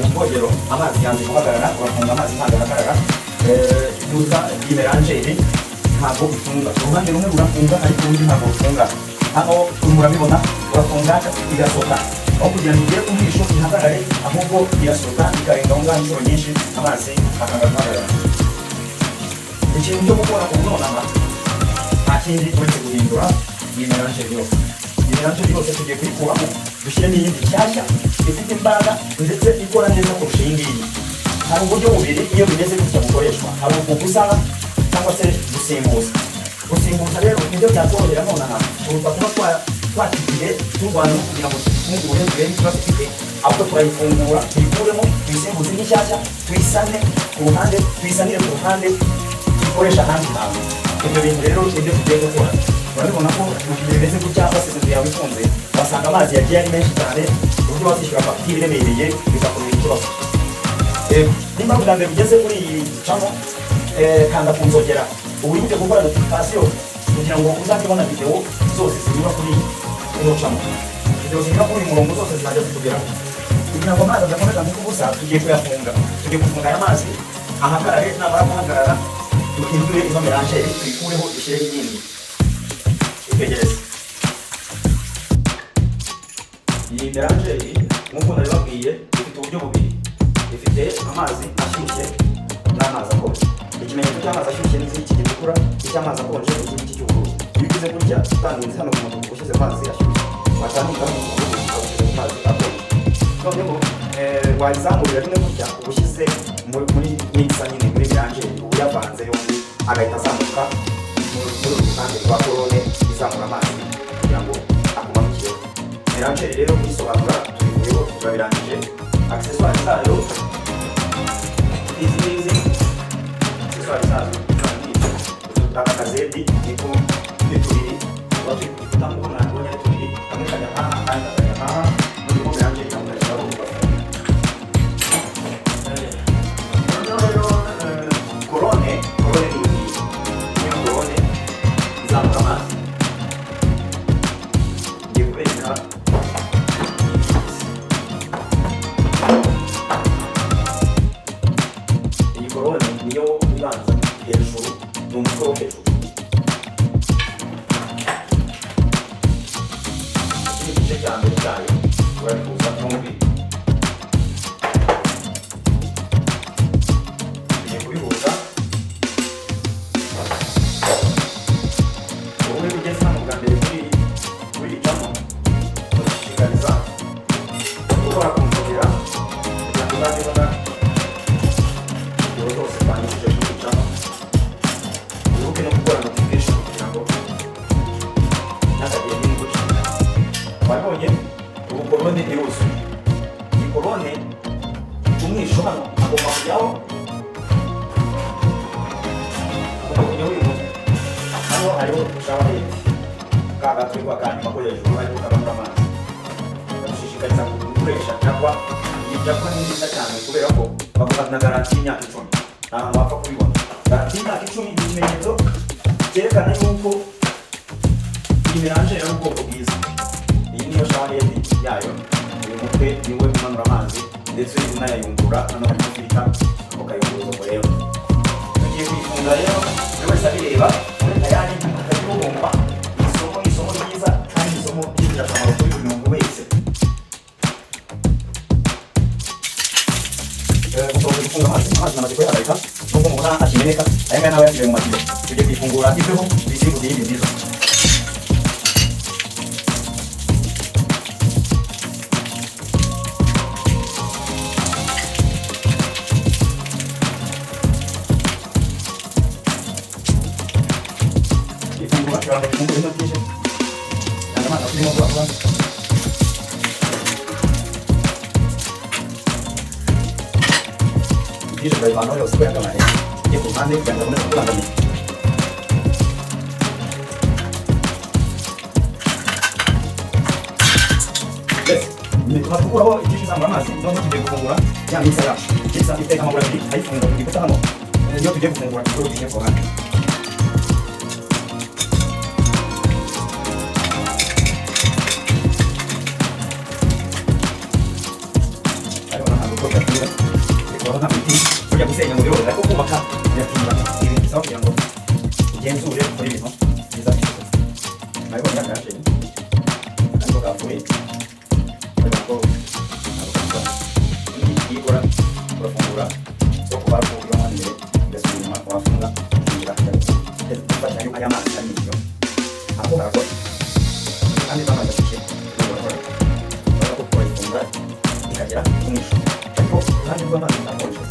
mu bwogero amazi yanze guhagarara urafunga amazi ntabwo arahagarara yuza imerangeri ntabwo ufunga uruhande rumwe rurafunga ariko urundi ntabwo rufunga hano murabibona urafunga igasohoka aho kugira ngo ugere ku mwisho ihagarare ahubwo irasohoka ikarenga aho ngaho inshuro nyinshi amazi akanga guhagarara ikintu cyo gukora ubu nonaha nta kindi uretse guhindura iyi merangeri yose iyi merangeri yose tugiye kuyikuramo dushyiremo iyindi nshyashya ifite imbaraga ndetse ikora neza kurusha iyi ngiyi hari uburyo bubiri iyo bimeze gutya bukoreshwa hari ukugusana cyangwa se gusimbuza rero nibyo byatworohera nonaha kuruta kuba twakigiye turwana no kugira ngo tufungure turebe ikibazo ifite ahubwo turayifungura tuyikuremo tuyisimbuze n'ishyashya tuyisane ku ruhande tuyisanire ku ruhande dukoresha ahandi hantu ibyo bintu rero nibyo tugiye gukora urabibona ko mu gihe bimeze gutya wasize inzu yawe ifunze wasanga amazi yagiye ari menshi cyane ku buryo wazishyura fagitire iremereye bigakubera ikibazo nimba bwa mbere ugeze kuri iyi camo kanda ku nzogera ubu uri gukora notification kugira ngo uzajye ubona video zose zinyura kuri ino camo video zinyura kuri uyu murongo zose zizajya zitugeraho kugira ngo amazi adakomeza kukubuza tugiye kuyafunga tugiye gufunga aya mazi ahagarare namara guhagarara duhindure izo merangeri tuyikureho dushyireho iyindi itegereze iyi merangeri nk'uko nabibabwiye ifite uburyo bubiri ifite amazi ashyushye n'amazi akonje ikimenyetso cy'amazi ashyushye n'iki gitukura icy'amazi akonje n'iki cy'ubururu iyo ugize gutya utangiza hano ku mutuku ushyize amazi ashyushye watandika mu ubururu ukawushyira mu mazi akonje noneho wayizamurira rimwe gutya uba ushyize muri mixer nyine muri merangeri uba uyavanze yombi agahita azamuka muri rusange rwa korone izamura amazi kugira ngo aguma mu kirere merangeri rero kuyisobanura tubivuyeho turabirangije accessoires zayo izi ngizi accessoires zazo utaka akazedi niko tubiri tuba turi kugikuta nk'uko mwabibonye ari tubiri kamwe kajya nkaha akandi kakajya nkaha noneho merangeri kamwe kashyiraho korone ni iyi korone izamura amazi ngiye kubereka iyi korone niyo ibanza hejuru ni umutwe wo hejuru iki gice cya mbere cyayo urabikuza n'umubiri tugiye kubihuza wowe ugeze hano bwa mbere kuri icamo urashishikariza gukora ku nzogera kugira ngo uzajye ubona video zose twanyujije kuri icamo wibuke no gukora notification kugira ngo ntihakagire n'indi gucika wabonye ubu korone iruzuye iyi korone umwisho hano agomba kujyaho uyu muntu hano hariho shawarete ka gatwe kanyuma ko hejuru hariho kabamo amazi badushishikariza gukoresha cyangwa iyi cyangwa ni nziza cyane kubera ko bavuga na garanti y'imyaka 10 nta hantu wapfa kubibona garanti y'imyaka 10 ni ikimenyetso cyerekana yuko iyi merangeri ari ubwoko bwiza iyi niyo shawarete yayo uyu mutwe niwe umanura amazi ndetse unayayungurura hano harimo filita ukayunguruza ngo rero tugiye kuyifunga rero buri wese abireba muri tayari akagira ugomba isomo ryiza kandi isomo ry'ingirakamaro kuri buri muntu wese gusohoza gufunga amazi namaze kuyahagarika nubwo mubona akimeneka aya ngaya nawe yasigaye mu matiyo tugiye kuyifungura iveho tuyisimbuze iyindi nziza Kalau ada kumpul itu bisa, ada mana? Tapi mau buat. Ini sudah dibangun oleh sebuah kamar. Ini bukan nih, yang benar bukan kami. Yes, ini cuma buku apa? Ini sama masih, cuma tidak buku buku. Yang ini saya, kita kamu berarti, ayo untuk kita kamu. Dia tidak buku buku, itu dia bukan. urabona ibiti burya gusenya mu birori ariko kubaka biratinda ibintu bisaba kugira ngo ugenzure kuri ibintu biza bifite ariko byarashe ariko kapfuye ariko yikora urafungura yo kuba rufungura hano imbere ugasubira inyuma wafunga ukinjira ufata aya mazi ari iyo ako karakora kandi bamaze gushyira urakora ko kuyifunga ikagera ku mwisho ariko uruhande rw'amazi ntakonje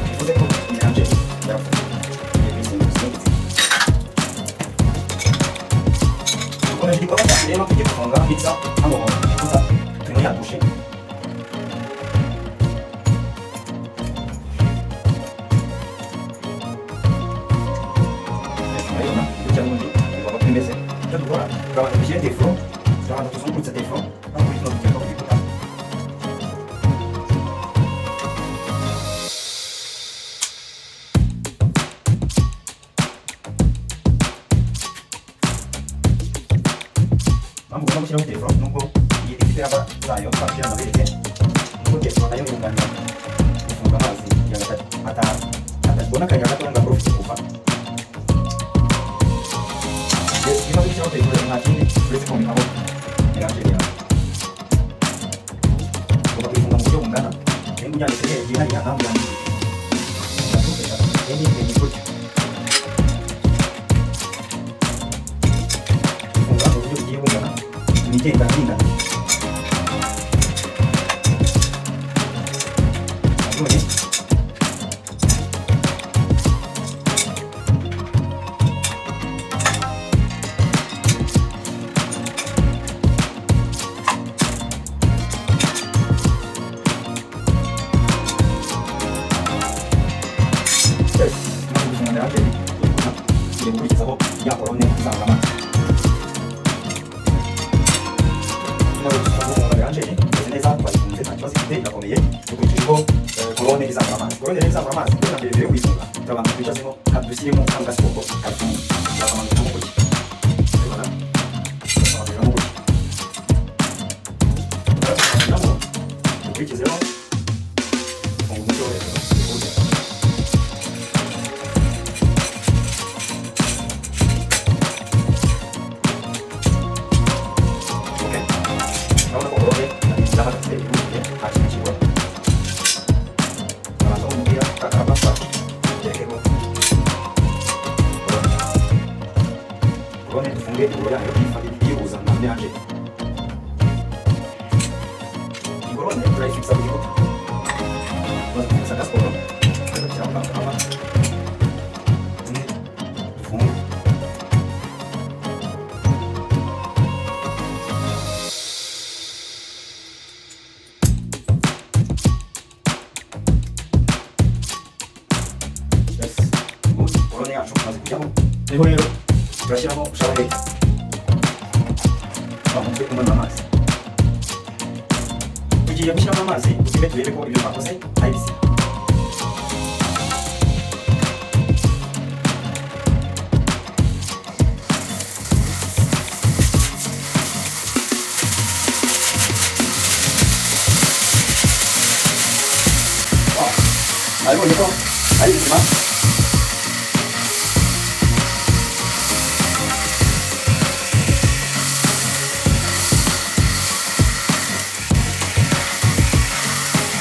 bivuze ko inyanja yarafunze ukomeje igikorwa cyacu rero tugiye gufunga pizza hano gusa turimo yadushe urabona gutya n'ubundi bigomba kuba bimeze icyo dukora turabanza dushyire deforo turabanza tuzungurutse deforo no kuri kino tugenda kubikuta mpamvu ugomba gushyiraho deforo nubwo iyi ifite raba zayo twashyira amabereke nubwo deforo nayo yunganira gufunga amazi kugira ngo atabona akanya gato ngo agorofite kuva bimaze gushyiraho deforo nta kindi uretse komekaho melange yawe ugomba kuyifunga mu buryo bungana niba unyanditse hejuru hariya nawe uyanditse uratufasha enye gutyo ifunga mu buryo bugiye bungana imigenda ingana none gukurikizaho ya korone izamura amazi melange imeze neza twayifunze nta kibazo ifite irakomeye dukurikijeho korone izamura amazi korone rero izamura amazi kugira ngo mbere yo kuyifunga turabanza twicazemo dushyiremo kano gasipoko kayifunga turakamanyuzamo gutya tubona turakamanyuzamo gutya turakamanyuzamo dukurikizeho funga umucyo hejuru bahagaze ibuye nta kintu kibura abantu b'umupira kakabafasha tekeho korone dufunge igoro yayo yihuza na melange igorone turayifixa ku gikuta maze tufixa agasiporo tugashyiraho kakaba tumwe dufunge korone yacu maze kujyaho niho rero turashyiraho shawarete bamutse kunywa amazi tugiye gushyiramo amazi dupime turebe ko ibyo twakoze ari bizima nabibonye ko ari bizima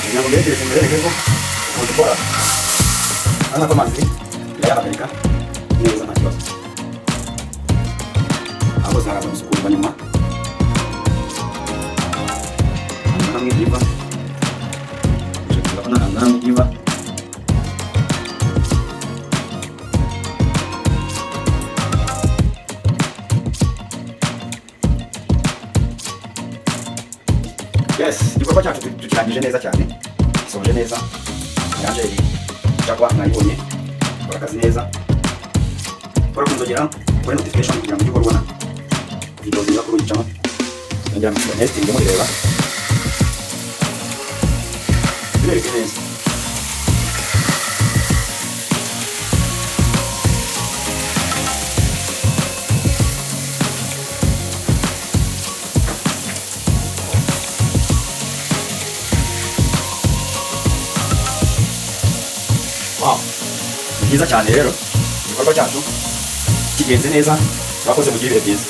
kugira ngo mbegereze mbereke ko ukuntu ukora urabona ko amazi irayahagarika neza nta kibazo aho hose haraza gusukurwa nyuma ahantu hamwe iva urabona ahantu hamwe iva yes igikorwa cyacu tukirangije neza cyane gisoje neza melange cyangwa mwayibonye kora akazi neza kora kunzogera kuri notification kugira ngo ujye ubona video ziza kuri uyicaho ngira ngo next njye mureba bireke neza byiza cyane rero igikorwa cyacu kigenze neza, turakoze mugire ibihe byiza.